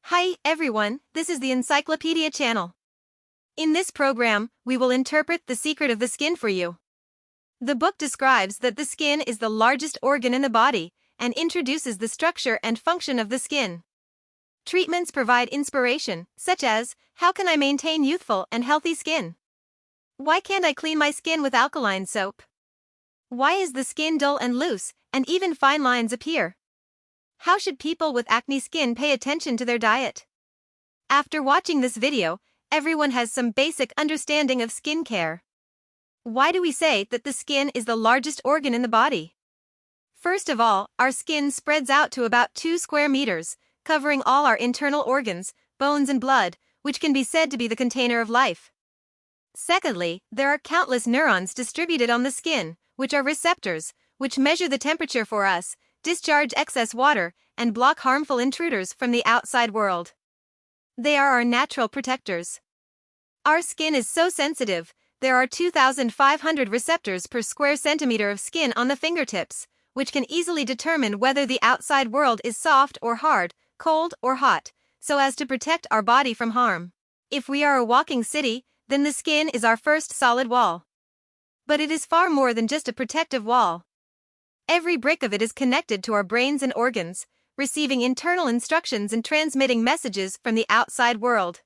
Hi, everyone, this is the Encyclopedia channel. In this program, we will interpret The Secret of the Skin for you. The book describes that the skin is the largest organ in the body and introduces the structure and function of the skin. Treatments provide inspiration, such as, how can I maintain youthful and healthy skin? Why can't I clean my skin with alkaline soap? Why is the skin dull and loose, and even fine lines appear? How should people with acne skin pay attention to their diet? After watching this video, everyone has some basic understanding of skincare. Why do we say that the skin is the largest organ in the body? First of all, our skin spreads out to about 2 square meters, covering all our internal organs, bones and blood, which can be said to be the container of life. Secondly, there are countless neurons distributed on the skin, which are receptors, which measure the temperature for us, discharge excess water, and block harmful intruders from the outside world. They are our natural protectors. Our skin is so sensitive, there are 2,500 receptors per square centimeter of skin on the fingertips, which can easily determine whether the outside world is soft or hard, cold or hot, so as to protect our body from harm. If we are a walking city, then the skin is our first solid wall. But it is far more than just a protective wall. Every brick of it is connected to our brains and organs, receiving internal instructions and transmitting messages from the outside world.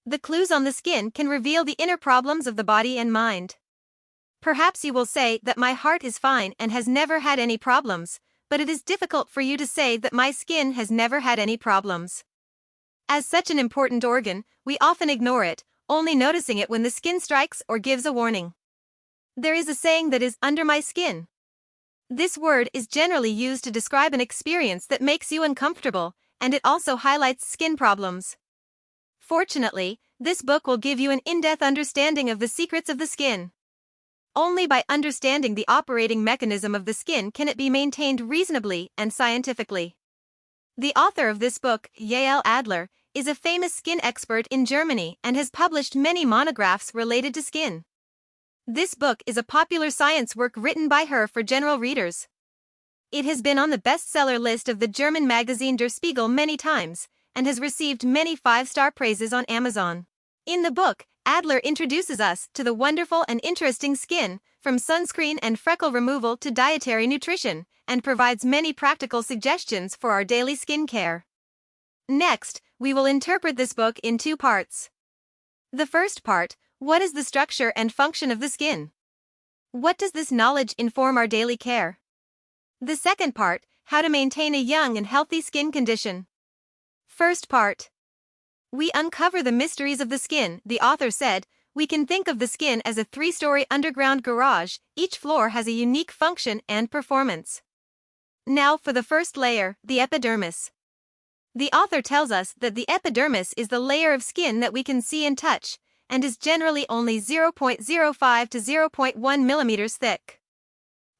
The clues on the skin can reveal the inner problems of the body and mind. Perhaps you will say that my heart is fine and has never had any problems, but it is difficult for you to say that my skin has never had any problems. As such an important organ, we often ignore it, only noticing it when the skin strikes or gives a warning. There is a saying that is under my skin. This word is generally used to describe an experience that makes you uncomfortable, and it also highlights skin problems. Fortunately, this book will give you an in-depth understanding of the secrets of the skin. Only by understanding the operating mechanism of the skin can it be maintained reasonably and scientifically. The author of this book, Yael Adler, is a famous skin expert in Germany and has published many monographs related to skin. This book is a popular science work written by her for general readers. It has been on the bestseller list of the German magazine Der Spiegel many times, and has received many 5-star praises on Amazon. In the book, Adler introduces us to the wonderful and interesting skin, from sunscreen and freckle removal to dietary nutrition, and provides many practical suggestions for our daily skincare. Next, we will interpret this book in 2 parts. The first part, what is the structure and function of the skin? What does this knowledge inform our daily care? The second part, how to maintain a young and healthy skin condition. First part. We uncover the mysteries of the skin, the author said. We can think of the skin as a 3-story underground garage. Each floor has a unique function and performance. Now for the first layer, the epidermis. The author tells us that the epidermis is the layer of skin that we can see and touch, and is generally only 0.05 to 0.1 millimeters thick.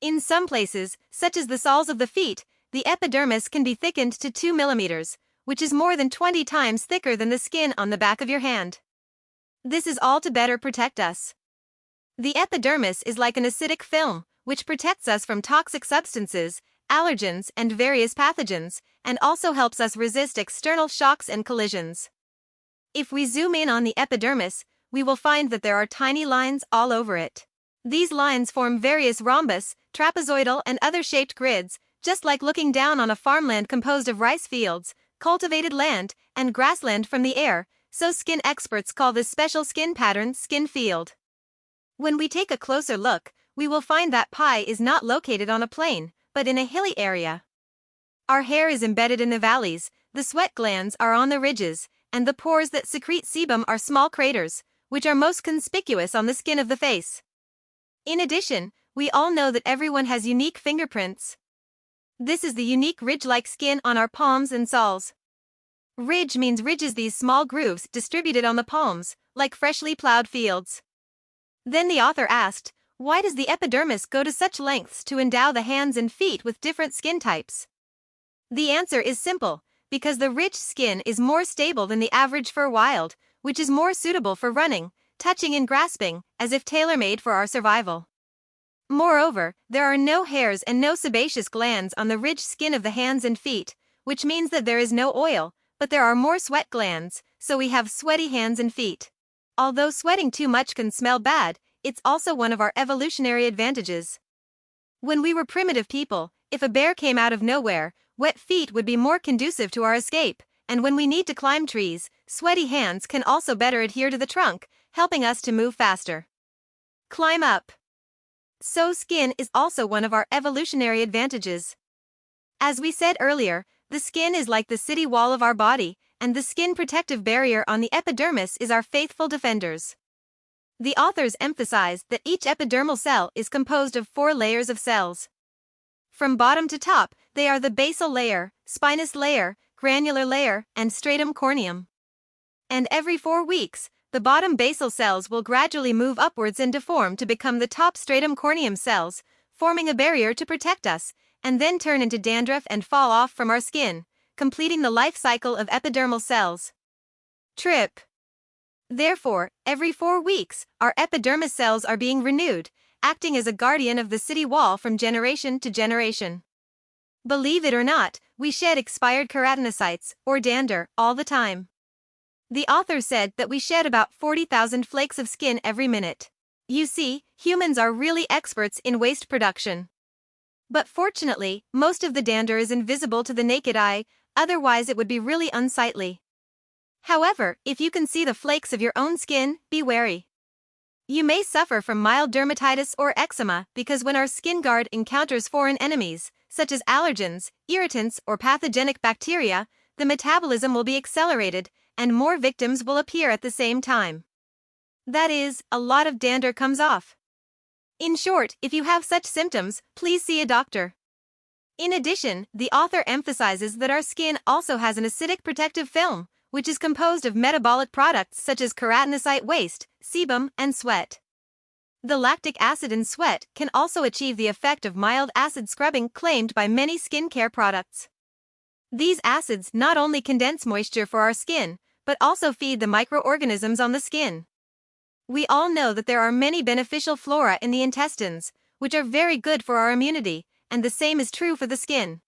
In some places, such as the soles of the feet, the epidermis can be thickened to 2 millimeters, which is more than 20 times thicker than the skin on the back of your hand. This is all to better protect us. The epidermis is like an acidic film, which protects us from toxic substances, allergens, and various pathogens, and also helps us resist external shocks and collisions. If we zoom in on the epidermis, we will find that there are tiny lines all over it. These lines form various rhombus, trapezoidal, and other shaped grids, just like looking down on a farmland composed of rice fields, cultivated land, and grassland from the air, so skin experts call this special skin pattern skin field. When we take a closer look, we will find that pi is not located on a plain, but in a hilly area. Our hair is embedded in the valleys, the sweat glands are on the ridges, and the pores that secrete sebum are small craters, which are most conspicuous on the skin of the face. In addition, we all know that everyone has unique fingerprints. This is the unique ridge-like skin on our palms and soles. Ridge means ridges, these small grooves distributed on the palms, like freshly plowed fields. Then the author asked, why does the epidermis go to such lengths to endow the hands and feet with different skin types? The answer is simple, because the ridged skin is more stable than the average fur wild, which is more suitable for running, touching and grasping, as if tailor-made for our survival. Moreover, there are no hairs and no sebaceous glands on the ridged skin of the hands and feet, which means that there is no oil, but there are more sweat glands, so we have sweaty hands and feet. Although sweating too much can smell bad, it's also one of our evolutionary advantages. When we were primitive people, if a bear came out of nowhere, wet feet would be more conducive to our escape, and when we need to climb trees, sweaty hands can also better adhere to the trunk, helping us to move faster. Climb up. So skin is also one of our evolutionary advantages. As we said earlier, the skin is like the city wall of our body, and the skin protective barrier on the epidermis is our faithful defenders. The authors emphasize that each epidermal cell is composed of 4 layers of cells. From bottom to top, they are the basal layer, spinous layer, granular layer, and stratum corneum. And every 4 weeks, the bottom basal cells will gradually move upwards and deform to become the top stratum corneum cells, forming a barrier to protect us, and then turn into dandruff and fall off from our skin, completing the life cycle of epidermal cells. Trip. Therefore, every 4 weeks, our epidermis cells are being renewed, acting as a guardian of the city wall from generation to generation. Believe it or not, we shed expired keratinocytes, or dander, all the time. The author said that we shed about 40,000 flakes of skin every minute. You see, humans are really experts in waste production. But fortunately, most of the dander is invisible to the naked eye, otherwise it would be really unsightly. However, if you can see the flakes of your own skin, be wary. You may suffer from mild dermatitis or eczema because when our skin guard encounters foreign enemies, such as allergens, irritants, or pathogenic bacteria, the metabolism will be accelerated, and more victims will appear at the same time. That is, a lot of dander comes off. In short, if you have such symptoms, please see a doctor. In addition, the author emphasizes that our skin also has an acidic protective film, which is composed of metabolic products such as keratinocyte waste, sebum, and sweat. The lactic acid in sweat can also achieve the effect of mild acid scrubbing claimed by many skincare products. These acids not only condense moisture for our skin, but also feed the microorganisms on the skin. We all know that there are many beneficial flora in the intestines, which are very good for our immunity, and the same is true for the skin.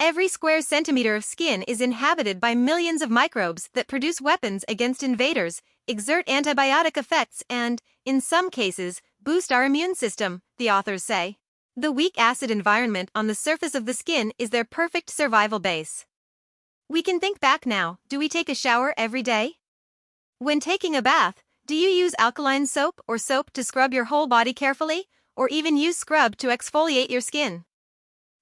Every square centimeter of skin is inhabited by millions of microbes that produce weapons against invaders, exert antibiotic effects, and, in some cases, boost our immune system, the authors say. The weak acid environment on the surface of the skin is their perfect survival base. We can think back now. Do we take a shower every day? When taking a bath, do you use alkaline soap or soap to scrub your whole body carefully, or even use scrub to exfoliate your skin?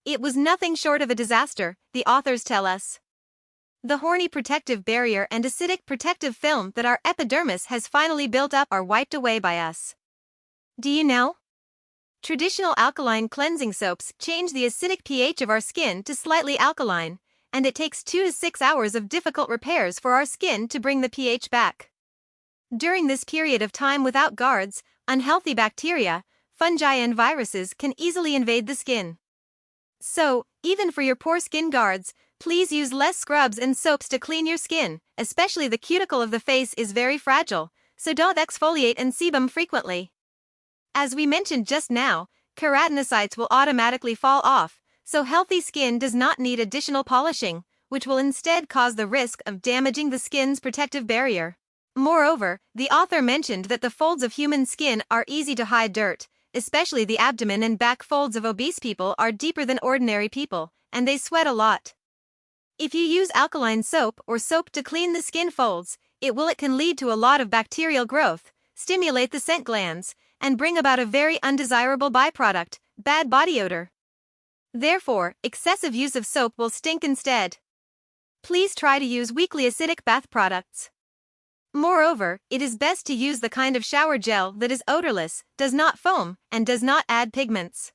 It was nothing short of a disaster, the authors tell us. The horny protective barrier and acidic protective film that our epidermis has finally built up are wiped away by us. Do you know? Traditional alkaline cleansing soaps change the acidic pH of our skin to slightly alkaline, and it takes 2 to 6 hours of difficult repairs for our skin to bring the pH back. During this period of time without guards, unhealthy bacteria, fungi and viruses can easily invade the skin. So, even for your poor skin guards, please use less scrubs and soaps to clean your skin, especially the cuticle of the face is very fragile, so don't exfoliate and sebum frequently. As we mentioned just now, keratinocytes will automatically fall off, so healthy skin does not need additional polishing, which will instead cause the risk of damaging the skin's protective barrier. Moreover, the author mentioned that the folds of human skin are easy to hide dirt, especially the abdomen and back folds of obese people are deeper than ordinary people, and they sweat a lot. If you use alkaline soap or soap to clean the skin folds, it can lead to a lot of bacterial growth, stimulate the scent glands, and bring about a very undesirable byproduct, bad body odor. Therefore, excessive use of soap will stink instead. Please try to use weekly acidic bath products. Moreover, it is best to use the kind of shower gel that is odorless, does not foam, and does not add pigments.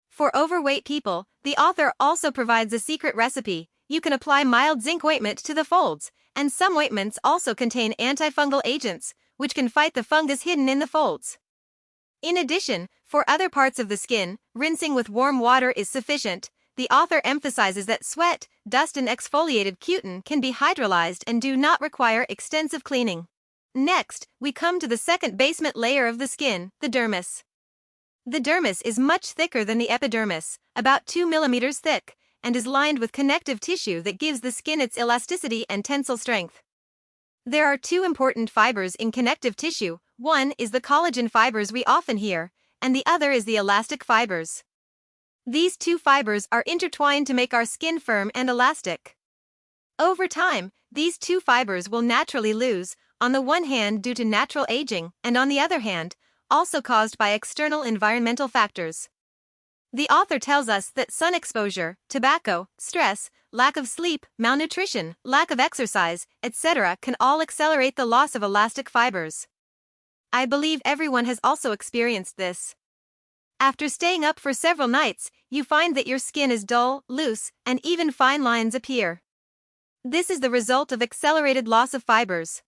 For overweight people, the author also provides a secret recipe. You can apply mild zinc ointment to the folds, and some ointments also contain antifungal agents, which can fight the fungus hidden in the folds. In addition, for other parts of the skin, rinsing with warm water is sufficient. The author emphasizes that sweat, dust and exfoliated cutin can be hydrolyzed and do not require extensive cleaning. Next, we come to the second basement layer of the skin, the dermis. The dermis is much thicker than the epidermis, about 2 mm thick, and is lined with connective tissue that gives the skin its elasticity and tensile strength. There are two important fibers in connective tissue. One is the collagen fibers we often hear, and the other is the elastic fibers. These two fibers are intertwined to make our skin firm and elastic. Over time, these two fibers will naturally lose, on the one hand due to natural aging, and on the other hand, also caused by external environmental factors. The author tells us that sun exposure, tobacco, stress, lack of sleep, malnutrition, lack of exercise, etc. can all accelerate the loss of elastic fibers. I believe everyone has also experienced this. After staying up for several nights, you find that your skin is dull, loose, and even fine lines appear. This is the result of accelerated loss of fibers.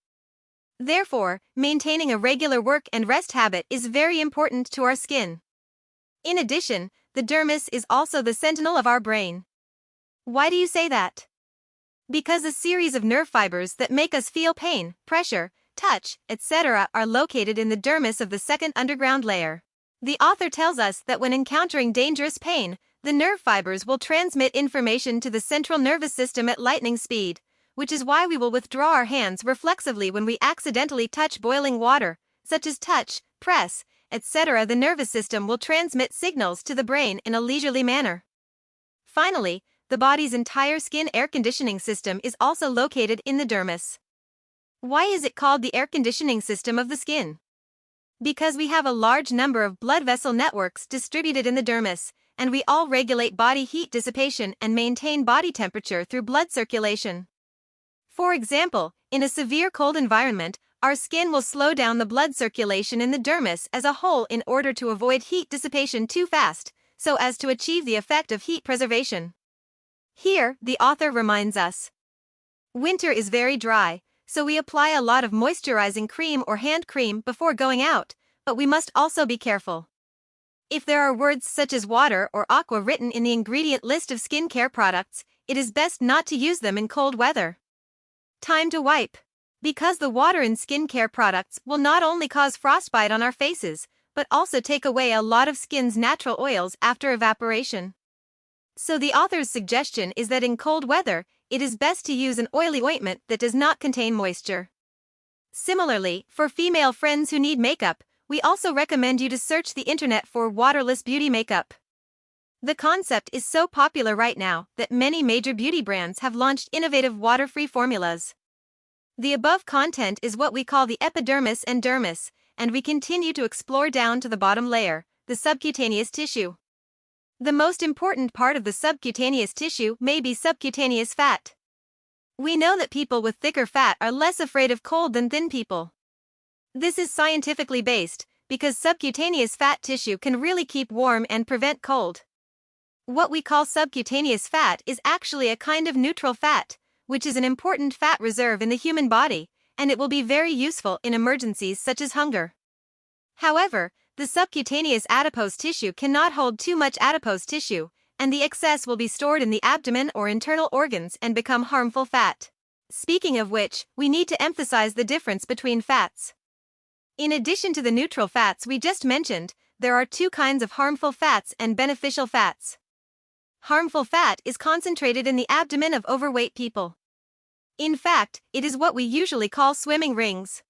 Therefore, maintaining a regular work and rest habit is very important to our skin. In addition, the dermis is also the sentinel of our brain. Why do you say that? Because a series of nerve fibers that make us feel pain, pressure, touch, etc. are located in the dermis of the second underground layer. The author tells us that when encountering dangerous pain, the nerve fibers will transmit information to the central nervous system at lightning speed, which is why we will withdraw our hands reflexively when we accidentally touch boiling water, such as touch, press, etc. The nervous system will transmit signals to the brain in a leisurely manner. Finally, the body's entire skin air conditioning system is also located in the dermis. Why is it called the air conditioning system of the skin? Because we have a large number of blood vessel networks distributed in the dermis, and we all regulate body heat dissipation and maintain body temperature through blood circulation. For example, in a severe cold environment, our skin will slow down the blood circulation in the dermis as a whole in order to avoid heat dissipation too fast, so as to achieve the effect of heat preservation. Here, the author reminds us. Winter is very dry, so we apply a lot of moisturizing cream or hand cream before going out, but we must also be careful. If there are words such as water or aqua written in the ingredient list of skincare products, it is best not to use them in cold weather. Time to wipe. Because the water in skincare products will not only cause frostbite on our faces, but also take away a lot of skin's natural oils after evaporation. So the author's suggestion is that in cold weather, it is best to use an oily ointment that does not contain moisture. Similarly, for female friends who need makeup, we also recommend you to search the internet for waterless beauty makeup. The concept is so popular right now that many major beauty brands have launched innovative water-free formulas. The above content is what we call the epidermis and dermis, and we continue to explore down to the bottom layer, the subcutaneous tissue. The most important part of the subcutaneous tissue may be subcutaneous fat. We know that people with thicker fat are less afraid of cold than thin people. This is scientifically based, because subcutaneous fat tissue can really keep warm and prevent cold. What we call subcutaneous fat is actually a kind of neutral fat, which is an important fat reserve in the human body, and it will be very useful in emergencies such as hunger. However, the subcutaneous adipose tissue cannot hold too much adipose tissue, and the excess will be stored in the abdomen or internal organs and become harmful fat. Speaking of which, we need to emphasize the difference between fats. In addition to the neutral fats we just mentioned, there are two kinds of harmful fats and beneficial fats. Harmful fat is concentrated in the abdomen of overweight people. In fact, it is what we usually call swimming rings.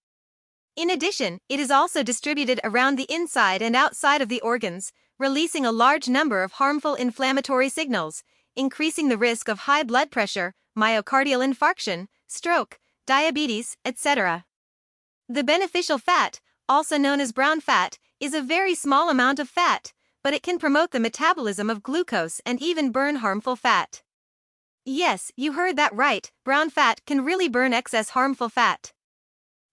In addition, it is also distributed around the inside and outside of the organs, releasing a large number of harmful inflammatory signals, increasing the risk of high blood pressure, myocardial infarction, stroke, diabetes, etc. The beneficial fat, also known as brown fat, is a very small amount of fat, but it can promote the metabolism of glucose and even burn harmful fat. Yes, you heard that right, brown fat can really burn excess harmful fat.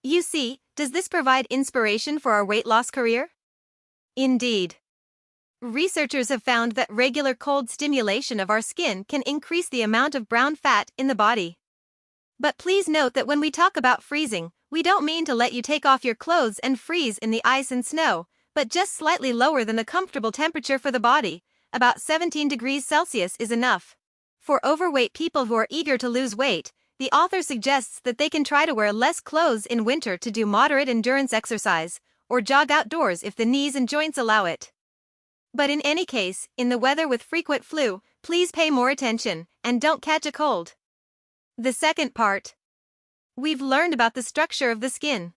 You see, does this provide inspiration for our weight loss career? Indeed. Researchers have found that regular cold stimulation of our skin can increase the amount of brown fat in the body. But please note that when we talk about freezing, we don't mean to let you take off your clothes and freeze in the ice and snow, but just slightly lower than the comfortable temperature for the body. About 17 degrees Celsius is enough. For overweight people who are eager to lose weight, the author suggests that they can try to wear less clothes in winter to do moderate endurance exercise, or jog outdoors if the knees and joints allow it. But in any case, in the weather with frequent flu, Please pay more attention and don't catch a cold. The second part. We've learned about the structure of the skin.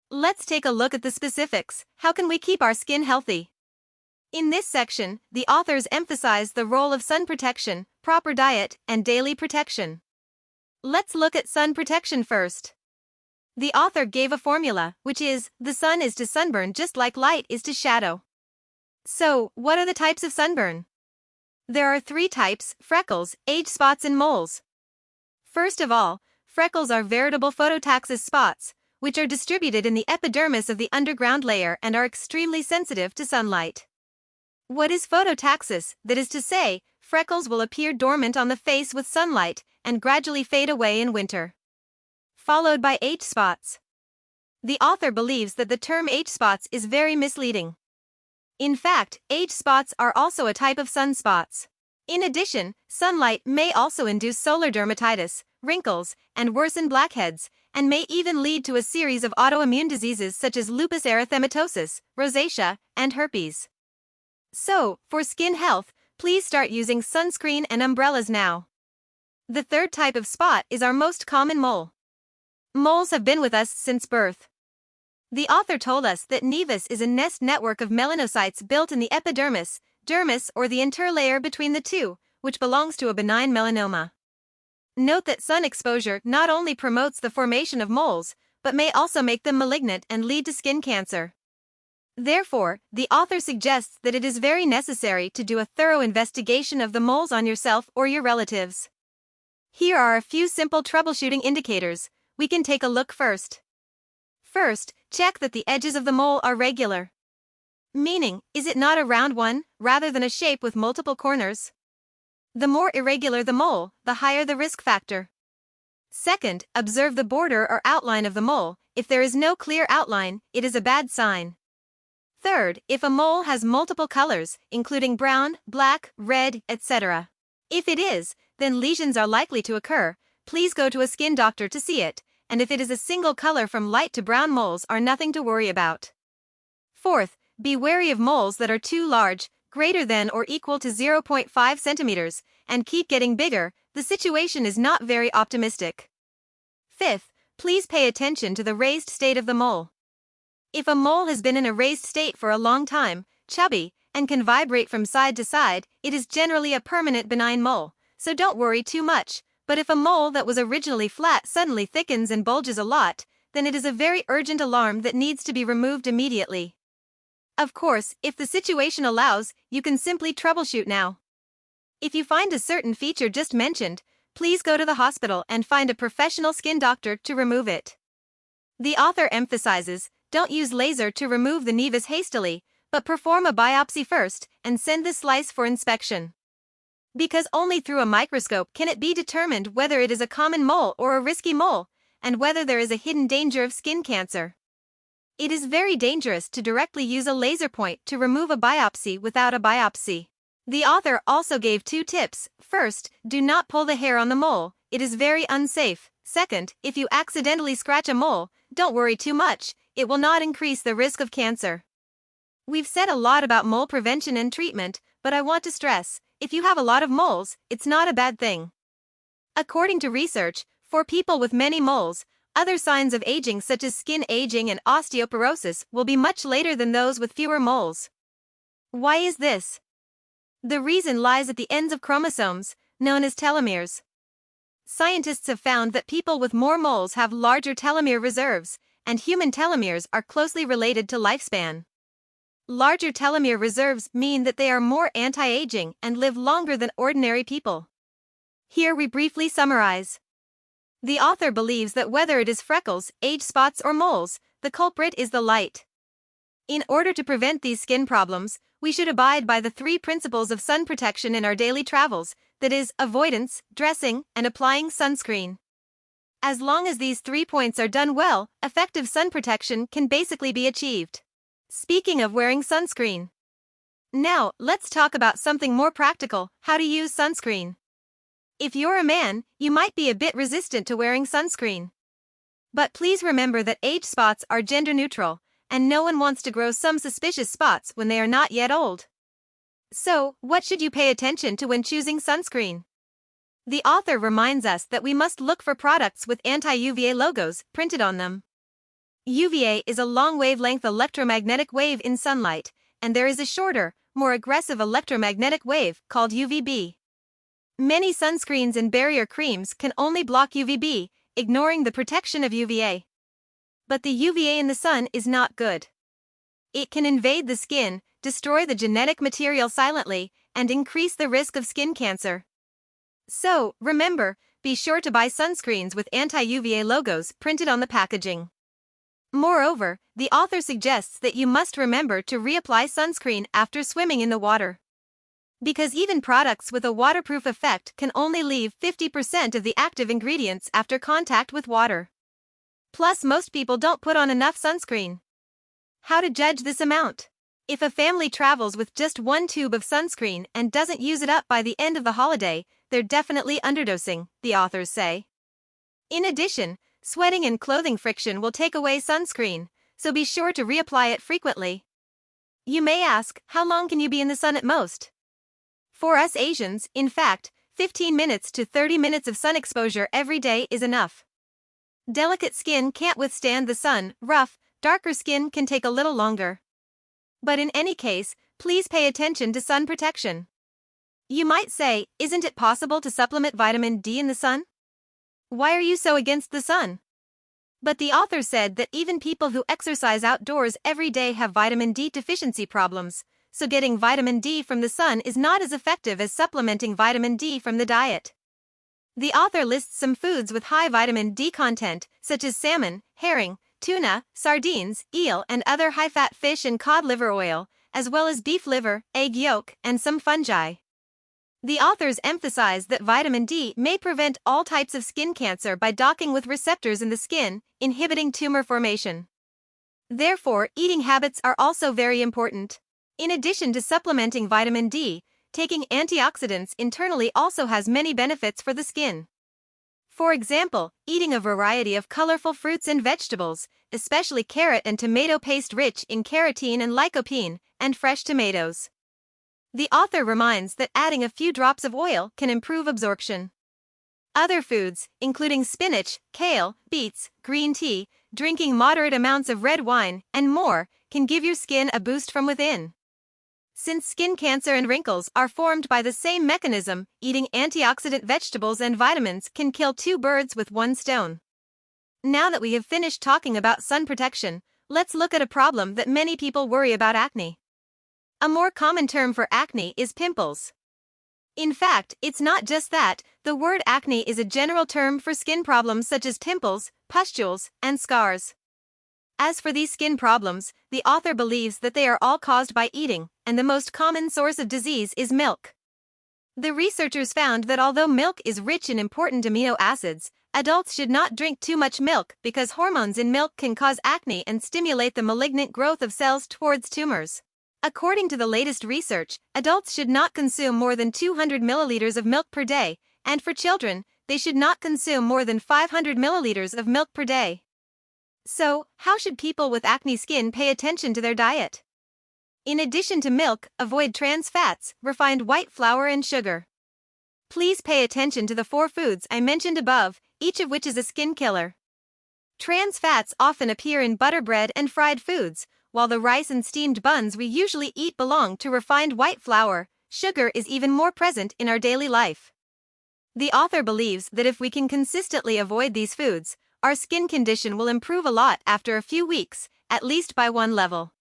Let's take a look at the specifics. How can we keep our skin healthy? In this section, the authors emphasize the role of sun protection, proper diet, and daily protection. Let's look at sun protection first. The author gave a formula, which is, the sun is to sunburn just like light is to shadow. So, what are the types of sunburn? There are 3 types: freckles, age spots, and moles. First of all, freckles are veritable phototaxis spots, which are distributed in the epidermis of the underground layer and are extremely sensitive to sunlight. What is phototaxis? That is to say, freckles will appear dormant on the face with sunlight and gradually fade away in winter. Followed by age spots. The author believes that the term age spots is very misleading. In fact, age spots are also a type of sunspots. In addition, sunlight may also induce solar dermatitis, wrinkles, and worsen blackheads, and may even lead to a series of autoimmune diseases such as lupus erythematosus, rosacea, and herpes. So, for skin health, please start using sunscreen and umbrellas now. The third type of spot is our most common mole. Moles have been with us since birth. The author told us that nevus is a nest network of melanocytes built in the epidermis, dermis, or the interlayer between the two, which belongs to a benign melanoma. Note that sun exposure not only promotes the formation of moles, but may also make them malignant and lead to skin cancer. Therefore, the author suggests that it is very necessary to do a thorough investigation of the moles on yourself or your relatives. Here are a few simple troubleshooting indicators. We can take a look first. First, check that the edges of the mole are regular. Meaning, is it not a round one, rather than a shape with multiple corners? The more irregular the mole, the higher the risk factor. Second, observe the border or outline of the mole. If there is no clear outline, it is a bad sign. Third, if a mole has multiple colors, including brown, black, red, etc. If it is, then lesions are likely to occur. Please go to a skin doctor to see it, and if it is a single color from light to brown, moles are nothing to worry about. Fourth, be wary of moles that are too large, greater than or equal to 0.5 centimeters, and keep getting bigger. The situation is not very optimistic. Fifth, please pay attention to the raised state of the mole. If a mole has been in a raised state for a long time, chubby, and can vibrate from side to side, it is generally a permanent benign mole, so don't worry too much. But if a mole that was originally flat suddenly thickens and bulges a lot, then it is a very urgent alarm that needs to be removed immediately. Of course, if the situation allows, you can simply troubleshoot now. If you find a certain feature just mentioned, please go to the hospital and find a professional skin doctor to remove it. The author emphasizes, don't use laser to remove the nevus hastily, but perform a biopsy first and send the slice for inspection. Because only through a microscope can it be determined whether it is a common mole or a risky mole, and whether there is a hidden danger of skin cancer. It is very dangerous to directly use a laser point to remove a biopsy without a biopsy. The author also gave 2 tips. First, do not pull the hair on the mole, it is very unsafe. Second, if you accidentally scratch a mole, don't worry too much, it will not increase the risk of cancer. We've said a lot about mole prevention and treatment, but I want to stress, if you have a lot of moles, it's not a bad thing. According to research, for people with many moles, other signs of aging such as skin aging and osteoporosis will be much later than those with fewer moles. Why is this? The reason lies at the ends of chromosomes, known as telomeres. Scientists have found that people with more moles have larger telomere reserves, and human telomeres are closely related to lifespan. Larger telomere reserves mean that they are more anti-aging and live longer than ordinary people. Here we briefly summarize. The author believes that whether it is freckles, age spots, or moles, the culprit is the light. In order to prevent these skin problems, we should abide by the 3 principles of sun protection in our daily travels, that is, avoidance, dressing, and applying sunscreen. As long as these 3 points are done well, effective sun protection can basically be achieved. Speaking of wearing sunscreen. Now, let's talk about something more practical, how to use sunscreen. If you're a man, you might be a bit resistant to wearing sunscreen. But please remember that age spots are gender neutral, and no one wants to grow some suspicious spots when they are not yet old. So, what should you pay attention to when choosing sunscreen? The author reminds us that we must look for products with anti-UVA logos printed on them. UVA is a long-wavelength electromagnetic wave in sunlight, and there is a shorter, more aggressive electromagnetic wave called UVB. Many sunscreens and barrier creams can only block UVB, ignoring the protection of UVA. But the UVA in the sun is not good. It can invade the skin, destroy the genetic material silently, and increase the risk of skin cancer. So, remember, be sure to buy sunscreens with anti-UVA logos printed on the packaging. Moreover, the author suggests that you must remember to reapply sunscreen after swimming in the water. Because even products with a waterproof effect can only leave 50% of the active ingredients after contact with water. Plus, most people don't put on enough sunscreen. How to judge this amount? If a family travels with just one tube of sunscreen and doesn't use it up by the end of the holiday, they're definitely underdosing, the authors say. In addition, sweating and clothing friction will take away sunscreen, so be sure to reapply it frequently. You may ask, how long can you be in the sun at most? For us Asians, in fact, 15 minutes to 30 minutes of sun exposure every day is enough. Delicate skin can't withstand the sun, rough, darker skin can take a little longer. But in any case, please pay attention to sun protection. You might say, isn't it possible to supplement vitamin D in the sun? Why are you so against the sun? But the author said that even people who exercise outdoors every day have vitamin D deficiency problems, so getting vitamin D from the sun is not as effective as supplementing vitamin D from the diet. The author lists some foods with high vitamin D content, such as salmon, herring, tuna, sardines, eel, and other high-fat fish and cod liver oil, as well as beef liver, egg yolk, and some fungi. The authors emphasize that vitamin D may prevent all types of skin cancer by docking with receptors in the skin, inhibiting tumor formation. Therefore, eating habits are also very important. In addition to supplementing vitamin D, taking antioxidants internally also has many benefits for the skin. For example, eating a variety of colorful fruits and vegetables, especially carrot and tomato paste rich in carotene and lycopene, and fresh tomatoes. The author reminds that adding a few drops of oil can improve absorption. Other foods, including spinach, kale, beets, green tea, drinking moderate amounts of red wine, and more, can give your skin a boost from within. Since skin cancer and wrinkles are formed by the same mechanism, eating antioxidant vegetables and vitamins can kill two birds with one stone. Now that we have finished talking about sun protection, let's look at a problem that many people worry about: acne. A more common term for acne is pimples. In fact, it's not just that. The word acne is a general term for skin problems such as pimples, pustules, and scars. As for these skin problems, the author believes that they are all caused by eating, and the most common source of disease is milk. The researchers found that although milk is rich in important amino acids, adults should not drink too much milk because hormones in milk can cause acne and stimulate the malignant growth of cells towards tumors. According to the latest research, adults should not consume more than 200 milliliters of milk per day, and for children, they should not consume more than 500 milliliters of milk per day. So, how should people with acne skin pay attention to their diet? In addition to milk, avoid trans fats, refined white flour, and sugar. Please pay attention to the 4 foods I mentioned above, each of which is a skin killer. Trans fats often appear in butter bread and fried foods, while the rice and steamed buns we usually eat belong to refined white flour. Sugar is even more present in our daily life. The author believes that if we can consistently avoid these foods, our skin condition will improve a lot after a few weeks, at least by one level.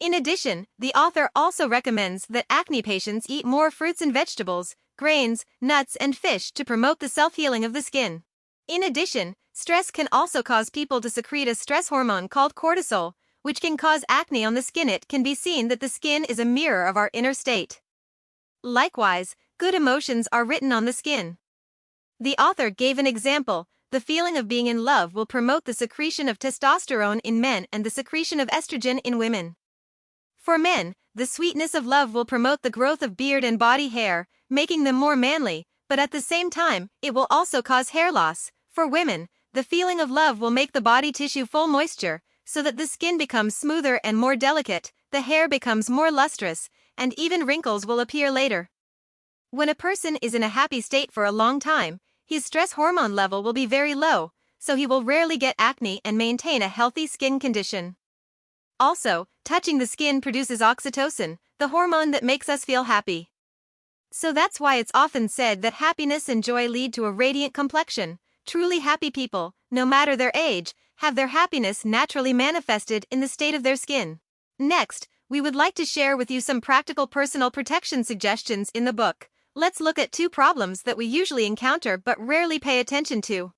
In addition, the author also recommends that acne patients eat more fruits and vegetables, grains, nuts, and fish to promote the self-healing of the skin. In addition, stress can also cause people to secrete a stress hormone called cortisol, which can cause acne on the skin. It can be seen that the skin is a mirror of our inner state. Likewise, good emotions are written on the skin. The author gave an example. The feeling of being in love will promote the secretion of testosterone in men and the secretion of estrogen in women. For men, the sweetness of love will promote the growth of beard and body hair, making them more manly, but at the same time, it will also cause hair loss. For women, the feeling of love will make the body tissue full moisture, so that the skin becomes smoother and more delicate. the hair becomes more lustrous, and even wrinkles will appear later. When a person is in a happy state for a long time, his stress hormone level will be very low, so he will rarely get acne and maintain a healthy skin condition. Also, touching the skin produces oxytocin, the hormone that makes us feel happy. So that's why it's often said that happiness and joy lead to a radiant complexion. Truly happy people, no matter their age, have their happiness naturally manifested in the state of their skin. Next, we would like to share with you some practical personal protection suggestions in the book. Let's look at 2 problems that we usually encounter but rarely pay attention to.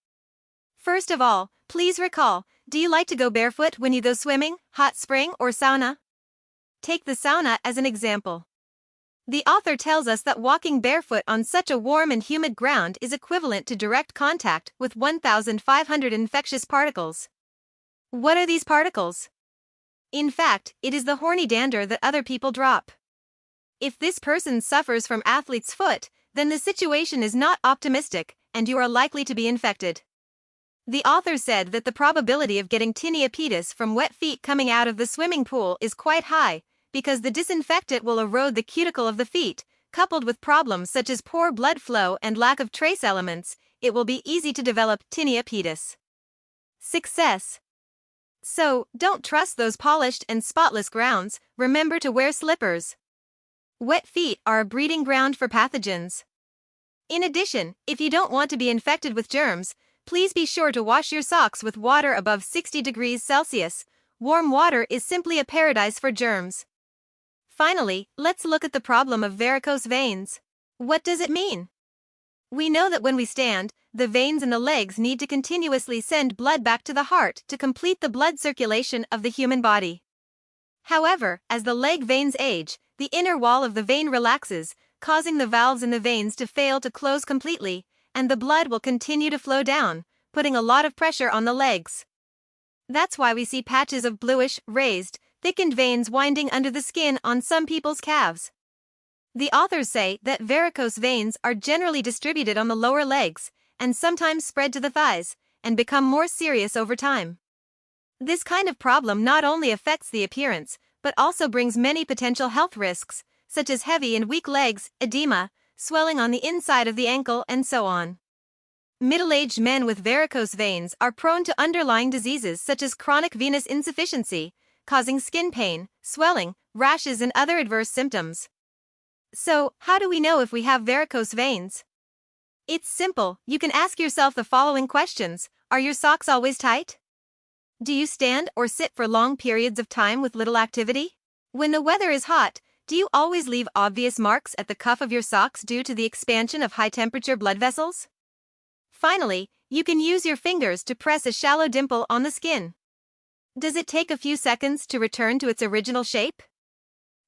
First of all, please recall, do you like to go barefoot when you go swimming, hot spring, or sauna? Take the sauna as an example. The author tells us that walking barefoot on such a warm and humid ground is equivalent to direct contact with 1,500 infectious particles. What are these particles? In fact, it is the horny dander that other people drop. If this person suffers from athlete's foot, then the situation is not optimistic, and you are likely to be infected. The author said that the probability of getting tinea pedis from wet feet coming out of the swimming pool is quite high, because the disinfectant will erode the cuticle of the feet. Coupled with problems such as poor blood flow and lack of trace elements, it will be easy to develop tinea pedis. Success. So, don't trust those polished and spotless grounds, remember to wear slippers. Wet feet are a breeding ground for pathogens. In addition, if you don't want to be infected with germs, please be sure to wash your socks with water above 60 degrees Celsius. Warm water is simply a paradise for germs. Finally, let's look at the problem of varicose veins. What does it mean? We know that when we stand, the veins in the legs need to continuously send blood back to the heart to complete the blood circulation of the human body. However, as the leg veins age, the inner wall of the vein relaxes, causing the valves in the veins to fail to close completely, and the blood will continue to flow down, putting a lot of pressure on the legs. That's why we see patches of bluish, raised, thickened veins winding under the skin on some people's calves. The authors say that varicose veins are generally distributed on the lower legs, and sometimes spread to the thighs, and become more serious over time. This kind of problem not only affects the appearance, but also brings many potential health risks, such as heavy and weak legs, edema, swelling on the inside of the ankle, and so on. Middle-aged men with varicose veins are prone to underlying diseases such as chronic venous insufficiency, causing skin pain, swelling, rashes, and other adverse symptoms. So, how do we know if we have varicose veins? It's simple. You can ask yourself the following questions. Are your socks always tight? Do you stand or sit for long periods of time with little activity? When the weather is hot, do you always leave obvious marks at the cuff of your socks due to the expansion of high-temperature blood vessels? Finally, you can use your fingers to press a shallow dimple on the skin. Does it take a few seconds to return to its original shape?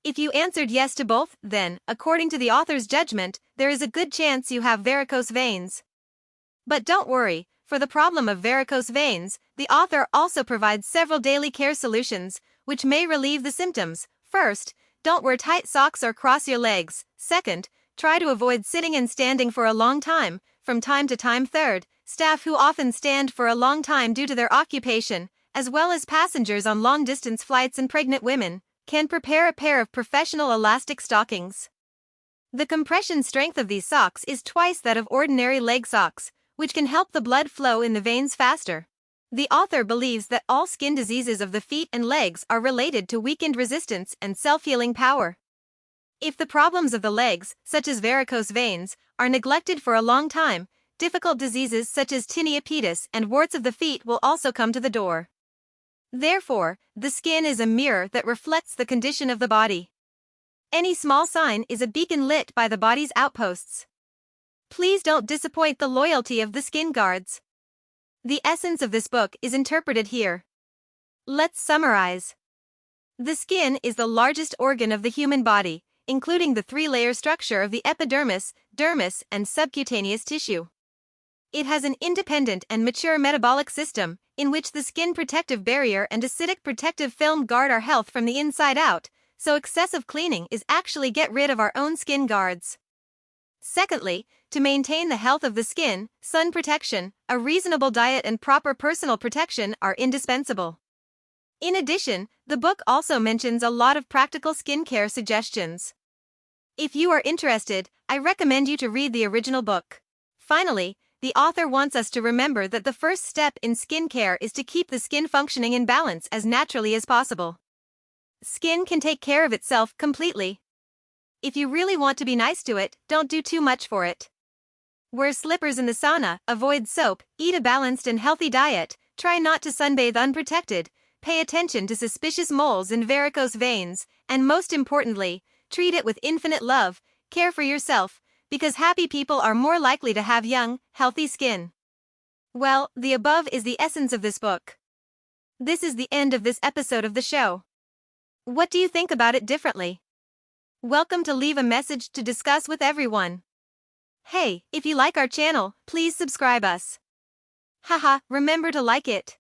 If you answered yes to both, then, according to the author's judgment, there is a good chance you have varicose veins. But don't worry, for the problem of varicose veins, the author also provides several daily care solutions, which may relieve the symptoms. First, don't wear tight socks or cross your legs. Second, try to avoid sitting and standing for a long time, from time to time. Third, staff who often stand for a long time due to their occupation, as well as passengers on long-distance flights and pregnant women, can prepare a pair of professional elastic stockings. The compression strength of these socks is twice that of ordinary leg socks, which can help the blood flow in the veins faster. The author believes that all skin diseases of the feet and legs are related to weakened resistance and self-healing power. If the problems of the legs, such as varicose veins, are neglected for a long time, difficult diseases such as tinea pedis and warts of the feet will also come to the door. Therefore, the skin is a mirror that reflects the condition of the body. Any small sign is a beacon lit by the body's outposts. Please don't disappoint the loyalty of the skin guards. The essence of this book is interpreted here. Let's summarize. The skin is the largest organ of the human body, including the 3-layer structure of the epidermis, dermis, and subcutaneous tissue. It has an independent and mature metabolic system, in which the skin protective barrier and acidic protective film guard our health from the inside out, so excessive cleaning is actually get rid of our own skin guards. Secondly, to maintain the health of the skin, sun protection, a reasonable diet and proper personal protection are indispensable. In addition, the book also mentions a lot of practical skincare suggestions. If you are interested, I recommend you to read the original book. Finally, the author wants us to remember that the first step in skincare is to keep the skin functioning in balance as naturally as possible. Skin can take care of itself completely. If you really want to be nice to it, don't do too much for it. Wear slippers in the sauna, avoid soap, eat a balanced and healthy diet, try not to sunbathe unprotected, pay attention to suspicious moles and varicose veins, and most importantly, treat it with infinite love, care for yourself, because happy people are more likely to have young, healthy skin. Well, the above is the essence of this book. This is the end of this episode of the show. What do you think about it differently? Welcome to leave a message to discuss with everyone. Hey, if you like our channel, please subscribe us. Haha, remember to like it.